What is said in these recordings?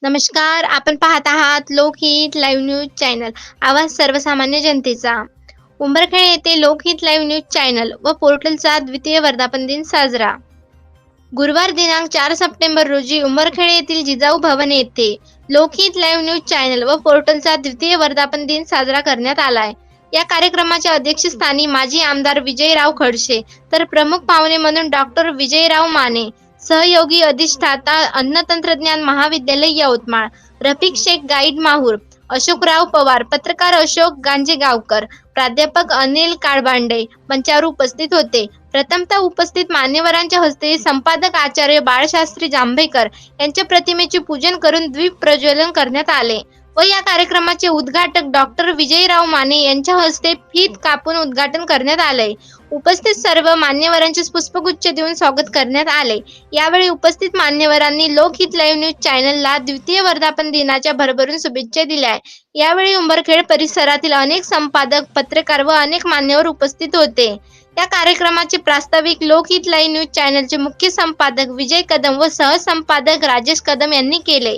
नमस्कार, आपण पाहत आहात लोकहित लाईव्ह न्यूज चॅनल, आवाज सर्वसामान्य जनतेचा. उंबरखेड येथे लोकहित लाईव्ह न्यूज चॅनल व पोर्टलचा द्वितीय वर्धापन दिन साजरा. गुरुवार दिनांक 4 सप्टेंबर रोजी उंबरखेड येथील जिजाऊ भवन येथे लोकहित लाईव्ह न्यूज चॅनल व पोर्टलचा द्वितीय वर्धापन दिन साजरा करण्यात आलाय. या कार्यक्रमाच्या अध्यक्षस्थानी माजी आमदार विजयराव खडसे, तर प्रमुख पाहुणे म्हणून डॉक्टर विजयराव माने, सहयोगी अधिष्ठाता अन्न तंत्रज्ञान महाविद्यालय यवतमाळ, रफिक शेख गाईड माहूर, अशोकराव पवार, पत्रकार अशोक गांजेगावकर, प्राध्यापक अनिल काळबांडे मंचावर उपस्थित होते. प्रथमतः उपस्थित मान्यवरांच्या हस्ते संपादक आचार्य बाळशास्त्री जांभेकर यांच्या प्रतिमेचे पूजन करून दीप प्रज्वलन करण्यात आले व या कार्यक्रमाचे उद्घाटक डॉक्टर विजयराव माने यांच्या हस्ते फीत कापून उद्घाटन करण्यात आले. उपस्थित सर्व मान्यवरांचे पुष्पगुच्छ देऊन स्वागत करण्यात आले. यावेळी उपस्थित मान्यवरांनी लोकहित लाईव्ह न्यूज चॅनलला द्वितीय वर्धापन दिनाच्या भरभरून शुभेच्छा दिल्या. यावेळी उंबरखेड परिसरातील अनेक संपादक, पत्रकार व अनेक मान्यवर उपस्थित होते. या कार्यक्रमाचे प्रास्ताविक लोकहित लाईव्ह न्यूज चॅनलचे मुख्य संपादक विजय कदम व सहसंपादक राजेश कदम यांनी केले.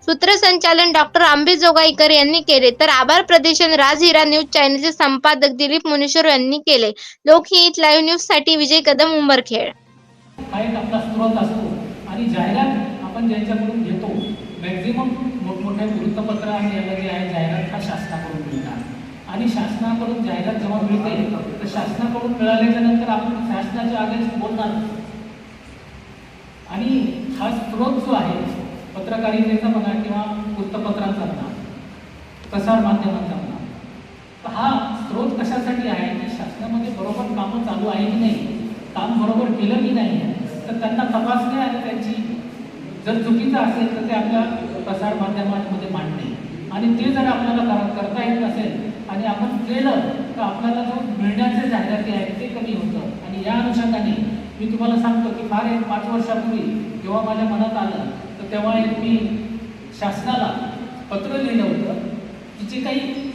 सूत्रसंचालन डॉक्टर आंबेजोगाईकर यांनी केले, तर आभार प्रदर्शन राजहिरा न्यूज चॅनलचे संपादक दिलीप मुनेश्वर यांनी केले. लोकहित लाईव्ह न्यूज साठी विजय कदम, उंबरखेड. हा एक आपला स्रोत असतो आणि जाहिरात आपण ज्यांच्याकडून घेतो, मॅक्झिमम मोठमोठ्या वृत्तपत्र आणि याला जे आहे जाहिरात हा शासनाकडून मिळतात आणि शासनाकडून जाहिरात जेव्हा मिळते तर शासनाकडून मिळाल्याच्या नंतर आपण शासनाच्या अगेन्स्ट बोलणार आणि हा स्रोत जो आहे पत्रकारितेचा म्हणा किंवा वृत्तपत्रांचा म्हणा, प्रसार माध्यमांचा म्हणा, तर हा स्रोत कशासाठी आहे की शासनामध्ये बरोबर कामं चालू आहे की नाही, काम बरोबर केलं की नाही, तर त्यांना तपासणे आणि त्यांची जर चुकीचं असेल तर ते आपल्या प्रसार माध्यमांमध्ये मांडणे आणि ते जर आपल्याला करता येत नसेल आणि आपण केलं तर आपल्याला जो मिळण्याचे जाहिराती आहेत ते कमी होतं. आणि या अनुषंगाने मी तुम्हाला सांगतो की फार एक 5 वर्षापूर्वी जेव्हा माझ्या मनात आलं तर तेव्हा एक मी शासनाला पत्र लिहिलं होतं की जे काही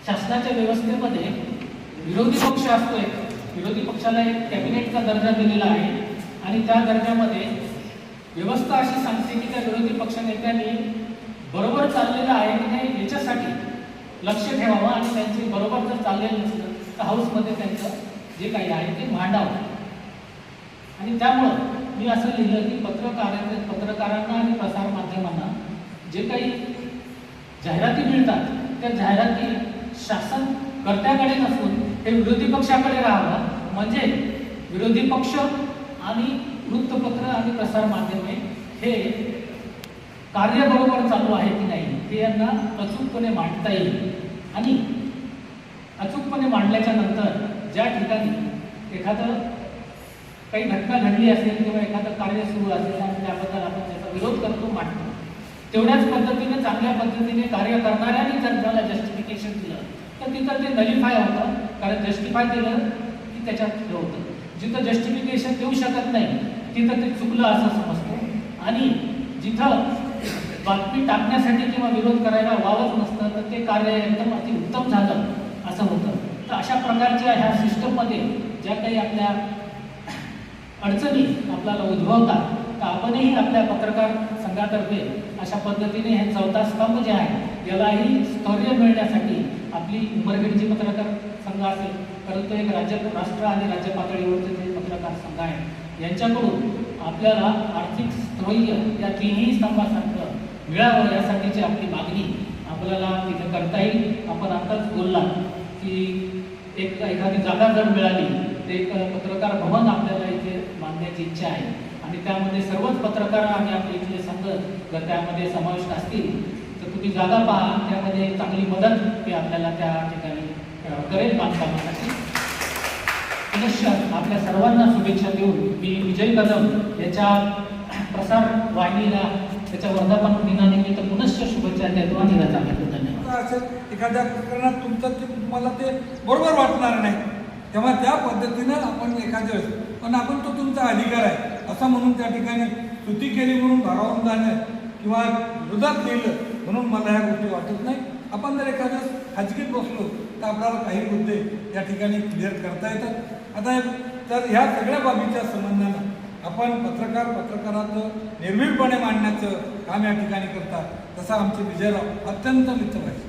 शासनाच्या व्यवस्थेमध्ये विरोधी पक्ष असतो, विरोधी पक्षाला एक कॅबिनेटचा दर्जा दिलेला आहे आणि त्या दर्जामध्ये व्यवस्था अशी सांगते की त्या विरोधी पक्ष नेत्यांनी बरोबर चाललेलं आहे की नाही याच्यासाठी लक्ष ठेवावं आणि त्यांचे बरोबर जर चाललेलं नसलं तर हाऊसमध्ये त्यांचं जे काही आहे ते मांडावं. आणि त्यामुळं मी असं लिहिलं की पत्रकारांना आणि प्रसार माध्यमांना जे काही जाहिराती मिळतात त्या जाहिराती शासन कर्त्याकडे नसून हे विरोधी पक्षाकडे राहावं, म्हणजे विरोधी पक्ष आणि वृत्तपत्र आणि प्रसार माध्यमे हे कार्य बरोबर चालू आहे की नाही हे यांना अचूकपणे मांडता येईल. आणि अचूकपणे मांडल्याच्या नंतर ज्या ठिकाणी एखादं काही घटना घडली असेल किंवा एखादं कार्य सुरू असेल आणि त्याबद्दल आपण त्याचा विरोध करतो, मांडतो, तेवढ्याच पद्धतीने चांगल्या पद्धतीने कार्य करणाऱ्यांनी जर त्याला जस्टिफिकेशन दिलं तर तिथं ते नलिफाय होतं. कारण जस्टिफाय दिलं की त्याच्यात हे होतं, जिथं जस्टिफिकेशन देऊ शकत नाही तिथं ते चुकलं असं समजतं आणि जिथं बातमी टाकण्यासाठी किंवा विरोध करायला वावच नसतं तर ते कार्य एकदम अतिउत्तम झालं असं होतं. तर अशा प्रकारच्या ह्या सिस्टममध्ये ज्या काही आपल्या अडचणी आपल्याला उद्भवतात तर आपणही आपल्या पत्रकार संघातर्फे अशा पद्धतीने हे 4था स्तंभ जे आहे यालाही स्थैर्य मिळण्यासाठी आपली उंबरखेडची पत्रकार संघ असेल, परंतु एक राष्ट्र आणि राज्य पातळीवरचे जे पत्रकार संघ आहे यांच्याकडून आपल्याला आर्थिक स्थैर्य या तिन्ही स्तंभासारखं मिळावं यासाठीची आपली मागणी आपल्याला तिथे करता येईल. आपण आताच बोलला की एखादी जागा जर मिळाली तर एक पत्रकार भवन आपल्याला इथे बांधण्याची इच्छा आहे आणि त्यामध्ये सर्वच पत्रकार आणि आपले इथले संघ जर त्यामध्ये समाविष्ट असतील तर तुम्ही जागा पहा, त्यामध्ये चांगली मदत मी आपल्याला त्या ठिकाणी करेल बांधकामासाठी. पुनश्च आपल्या सर्वांना शुभेच्छा देऊन मी विजय कदम याच्या प्रसार वाहिनीला त्याच्या वर्धापन दिनानिमित्त पुनश्च शुभेच्छा देतो आणि रजा घेतो. धन्यवाद. एखाद्या प्रकरणात तुम्हाला ते बरोबर वाटणार नाही तेव्हा त्या पद्धतीनं आपण एखाद्या पण आपण तो तुमचा अधिकार आहे असं म्हणून त्या ठिकाणी स्तुती केली म्हणून भारावून जाणं किंवा विरोधात लिहिलं म्हणून मला ह्या गोष्टी वाटत नाही. आपण जर एखाद्या खाजगीत बसलो तर आपल्याला काही मुद्दे या ठिकाणी क्लिअर करता येतात. आता तर ह्या सगळ्या बाबीच्या संबंधानं आपण पत्रकाराचं निर्भीडपणे मांडण्याचं काम या ठिकाणी करतात. तसं आमचे विजयराव अत्यंत मितभाषी.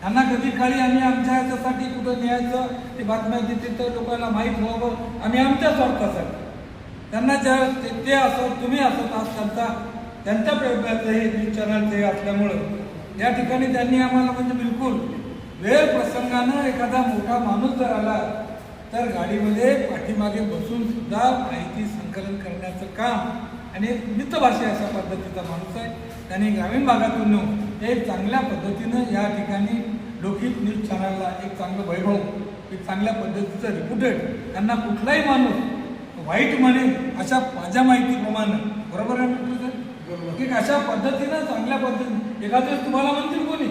त्यांना कधी काळी आम्ही आमच्या ह्याच्यासाठी कुठं न्यायचं ते बातम्या देते तर लोकांना माहीत व्हावं आम्ही आमच्या स्वार्थासाठी त्यांना ज्या ते असत तुम्ही असत आज त्यांच्या प्रयत्नाचं हे न्यूज चॅनलचे असल्यामुळं या ठिकाणी त्यांनी आम्हाला म्हणजे बिलकुल वेळ प्रसंगानं एखादा मोठा माणूस जर आला तर गाडीमध्ये पाठीमागे बसून सुद्धा माहिती संकलन करण्याचं काम आणि एक मितभाषी अशा पद्धतीचा माणूस आहे. त्यांनी ग्रामीण भागातून येऊन एक चांगल्या पद्धतीनं या ठिकाणी लोकहित न्यूज चॅनलला एक चांगलं वैभव एक चांगल्या पद्धतीचं रिप्युटेड त्यांना कुठलाही माणूस वाईट म्हणेल अशा माझ्या माहितीप्रमाणे बरोबर आहे म्हटलं सर की अशा पद्धतीनं चांगल्या पद्धतीने एखाद्या तुम्हाला म्हणतील कोणी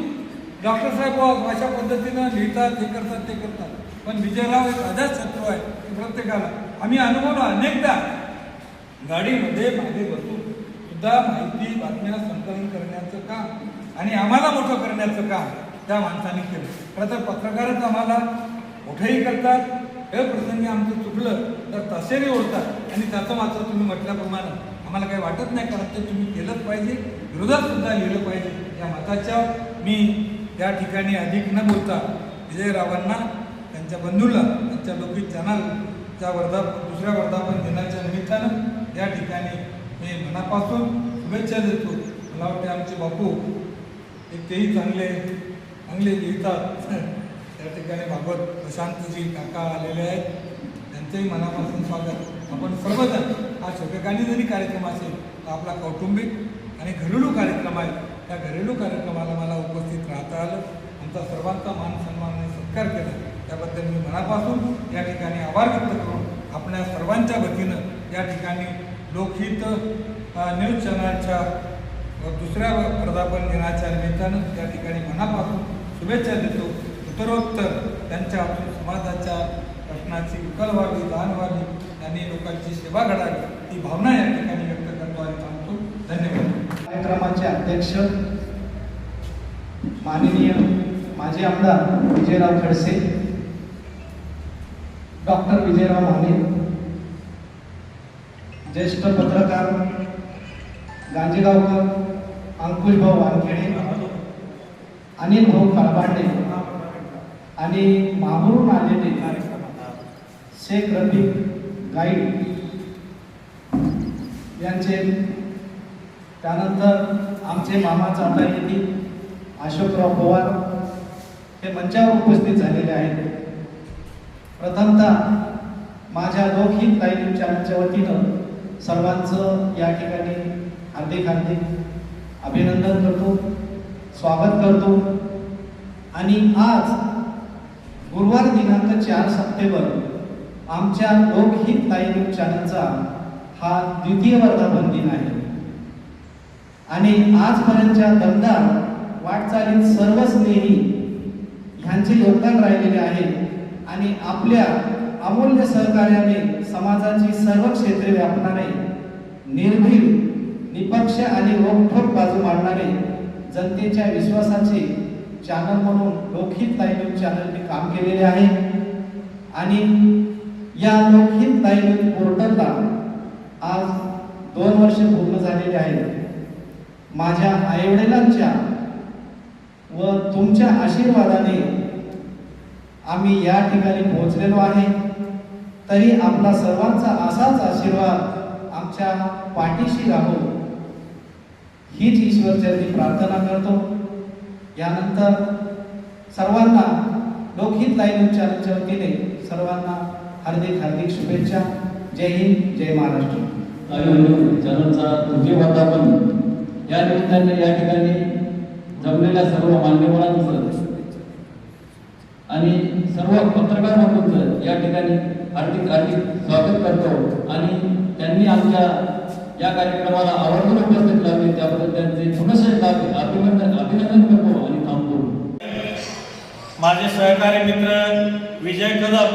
डॉक्टर साहेब अशा पद्धतीनं लिहितात हे करतात ते करतात पण विजयराव एक अजात शत्रू आहे की प्रत्येकाला आम्ही अनुभवलो अनेकदा गाडीमध्ये मागे बसून सुद्धा माहिती बातम्या संकलन करण्याचं काम आणि आम्हाला मोठं करण्याचं काम त्या माणसाने केलं. खरं तर पत्रकारच आम्हाला मोठंही करतात हे प्रसंगी आमचं चुकलं तर तसेही ओढतात आणि त्याचं मात्र तुम्ही म्हटल्याप्रमाणे आम्हाला काही वाटत नाही कारण ते तुम्ही केलंच पाहिजे विरोधात सुद्धा लिहिलं पाहिजे या मताच्या मी या ठिकाणी अधिक न बोलता विजयरावांना त्यांच्या बंधूला त्यांच्या लोकहित चॅनलच्या दुसऱ्या वर्धापन दिनाच्या निमित्तानं या ठिकाणी मी मनापासून शुभेच्छा देतो. मला वाटते आमचे बापू एक तेही चांगले लिहितात त्या ठिकाणी भागवत प्रशांतजी काका आलेले आहेत त्यांचंही मनापासून स्वागत. आपण सर्वजण हा छोटेखानी जरी कार्यक्रम असेल तर आपला कौटुंबिक आणि घरेलू कार्यक्रम आहे त्या घरेलू कार्यक्रमाला मला उपस्थित राहता आलं आमचा सर्वांचा मान सन्मान आणि सत्कार केला त्याबद्दल मी मनापासून या ठिकाणी आभार व्यक्त करून आपल्या सर्वांच्या वतीनं या ठिकाणी लोकहित न्यूज चॅनलच्या दुसऱ्या वर्धापन दिनाच्या निमित्तानं या ठिकाणी मनापासून शुभेच्छा देतो. उत्तरोत्तर त्यांच्या समाजाच्या प्रश्नाची उकल व्हावी लहान व्हावी त्यांनी लोकांची सेवा घडावी ही भावना या ठिकाणी व्यक्त करतो आणि सांगतो. धन्यवाद. कार्यक्रमाचे अध्यक्ष माननीय माजी आमदार विजयराव खडसे, डॉक्टर विजयराव माने, ज्येष्ठ पत्रकार गांजेगावकर अंकुशभाऊ वानखेडे, अनिल भाऊ काळबांडे आणि माहूरून आलेले शेख रफीक गाईड यांचे त्यानंतर आमचे मामा चावला येथील अशोकराव पवार हे मंचावर उपस्थित झालेले आहेत. प्रथमतः माझ्या लोकहित न्यूज चॅनलच्या वतीनं सर्वांचं या ठिकाणी हार्दिक अभिनंदन करतो, स्वागत करतो. आणि आज गुरुवार दिनांक 4 सप्टेंबर आमच्या लोकहित न्यूज चॅनलचा हा द्वितीय वर्धापन दिन आहे आणि आजपर्यंतच्या दमदार वाटचालीत सर्व स्नेही ह्यांचे योगदान राहिलेले आहे आणि आपल्या अमूल्य सहकार्याने समाजाची सर्व क्षेत्रे व्यापणारे निर्भीड निपक्ष आणि रोखठोक बाजू मांडणारे जनतेच्या विश्वासाचे चॅनल म्हणून लोकहित न्यूज चॅनलने काम केलेले आहे आणि या लोकहित न्यूज पोर्टलला आज 2 वर्ष पूर्ण झालेले आहेत. माझ्या आईवडिलांच्या व तुमच्या आशीर्वादाने आम्ही या ठिकाणी पोहोचलेलो आहे. तरी आपला सर्वांचा असाच आशीर्वाद आमच्या पाठीशी राहो हीच ईश्वरचरणी प्रार्थना करतो. यानंतर सर्वांना लोकहित न्यूज चॅनलच्या वतीने सर्वांना हार्दिक शुभेच्छा. जय हिंद, जय महाराष्ट्र. चॅनलचा तृतीय वर्धापन या निमित्ताने या ठिकाणी जमलेल्या सर्व मान्यवरांचं आणि सर्व पत्रकार बंधूंचं या ठिकाणी हार्दिक स्वागत करतो आणि त्यांनी आमच्या या कार्यक्रमाला आवर्जून उपस्थित लावले त्याबद्दल त्यांचे पुनश्च अभिनंदन करतो आणि थांबतो. माझे सहकारी मित्र विजय कदम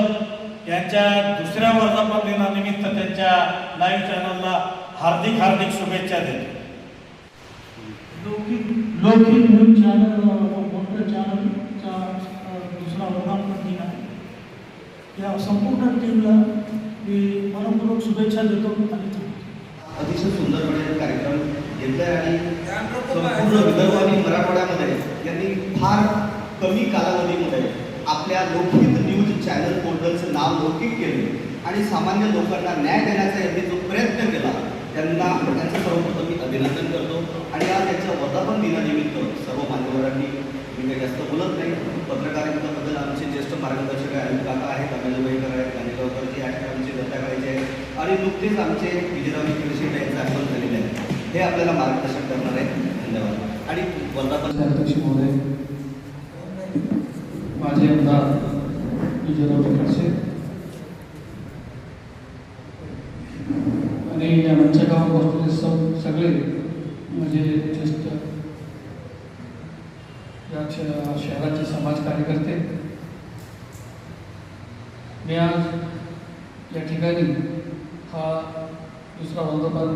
यांच्या दुसऱ्या वर्धापन दिनानिमित्त त्यांच्या लाईव्ह चॅनलला हार्दिक शुभेच्छा देतो. लोकहित न्यूज चॅनल मोठं चॅनलचा दुसरा वर्धापन दिन आहे. या संपूर्ण टीमला मी मनपूर्वक शुभेच्छा देतो आणि अतिशय सुंदरपणे कार्यक्रम घेतलाय आणि संपूर्ण विदर्भ आणि मराठवाड्यामध्ये यांनी फार कमी कालावधीमध्ये आपल्या लोकहित न्यूज चॅनल पोर्टलचं नाव लौकिक केले आणि सामान्य लोकांना न्याय देण्याचा यांनी जो प्रयत्न केला त्यांचं सर्वप्रथम मी अभिनंदन करतो. आणि आज त्यांच्या वर्धापन दिनानिमित्त सर्व मान्यवरांनी मी काही जास्त बोलत नाही. पत्रकारितेबद्दल आमचे ज्येष्ठ मार्गदर्शक आहे अनिल काका आहेत, अनिलबाईकर आहेत, गाणेगावकरजी आहेत, आमचे दत्ता काळेचे आहेत आणि नुकतेच आमचे विजयराव कृषी यांचं आगमन झालेले आहे. हे आपल्याला मार्गदर्शन करणार आहेत. धन्यवाद. आणि वर्धापन अध्यक्ष महोदय, माझे आमदार विजयराव खडसे आणि या मंचगाव बसलेले सगळे म्हणजे ज्येष्ठ या शहराचे समाज कार्यकर्ते, मी आज या ठिकाणी हा दुसरा वर्धापन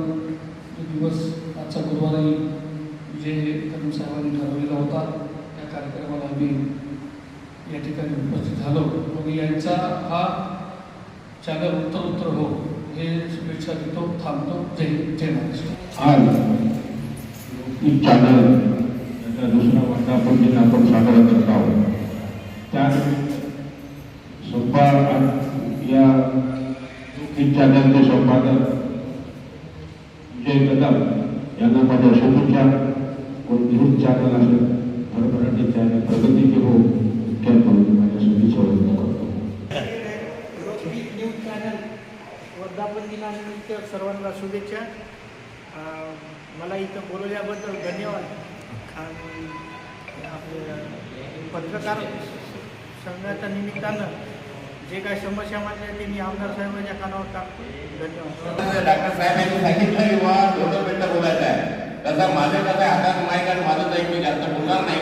दिवस आजचा गुरुवारी विजय कदम साहेबांनी ठरवलेला होता. या कार्यक्रमाला आम्ही या ठिकाणी उपस्थित झालो आणि यांचा हा चॅनल उत्तर हो हे शुभेच्छा देतो. थांबतो. जय महाराष्ट्र. आज ही चॅनल याचा दुसरा वर्धापन दिन आपण साजरा करत आहोत. त्यात या चॅनलचे संपादक विजय कदम यांना माझ्या शुभेच्छा. न्यूज चॅनल असेल, भरभराटी चॅनल प्रगतीचे हो इतक्यात माझ्या शुभेच्छा व्यक्त करतो. न्यूज चॅनल वर्धापन दिनानिमित्त सर्वांना शुभेच्छा. मला इथं बोलवल्याबद्दल धन्यवाद. आणि आपल्या पत्रकार संघाच्या निमित्तानं जे काही समस्या मांडल्या ते मी आमदार साहेबांच्या कानावर टाकतो. धन्यवाद. डॉक्टर साहेबांनी सांगितलं की बा दोन मिनिटं बोलायचं आहे. तसं माझं कसं हातात माईक आणि माझं एक मी जास्त बोलणार नाही,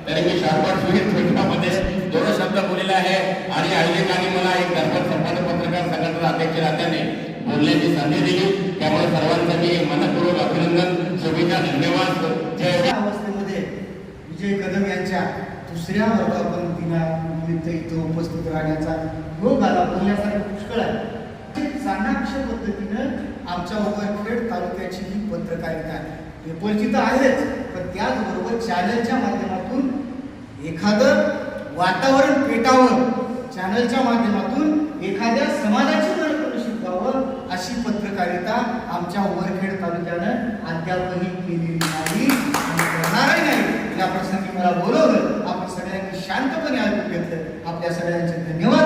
तरी मी शॉर्टकट मिनिटामध्ये 2 शब्द बोललेले आहे. आणि आयोजकांनी मला एक दर्पण संपादक पत्रकार संघटना अध्यक्ष राहत्याने बोलण्याची संधी दिली. त्यामुळे सर्वांचं मी मनपूर्वक अभिनंदन, शुभेच्छा, धन्यवाद. जय. अवस्थेमध्ये विजय कदम यांच्या दुसऱ्या वर्धापन दिनानिमित्त इथं उपस्थित राहण्याचा योग आला बोलण्यासारखं पुष्कळ आहे. चाणाक्ष पद्धतीनं आमच्या उमरखेड तालुक्याची ही पत्रकारिता पेपरची तर आहेच, पण त्याचबरोबर चॅनलच्या माध्यमातून एखादं वातावरण पेटावं, चॅनलच्या माध्यमातून एखाद्या समाजाची गरज कशी व्हावं अशी पत्रकारिता आमच्या उमरखेड तालुक्यानं अद्यापही केलेली नाही आणि करणारही नाही. या प्रसंगी मला बोलवलं, आपण सगळ्यांनी शांतपणे ऐकून घेतलं. आपल्या सगळ्यांचे धन्यवाद.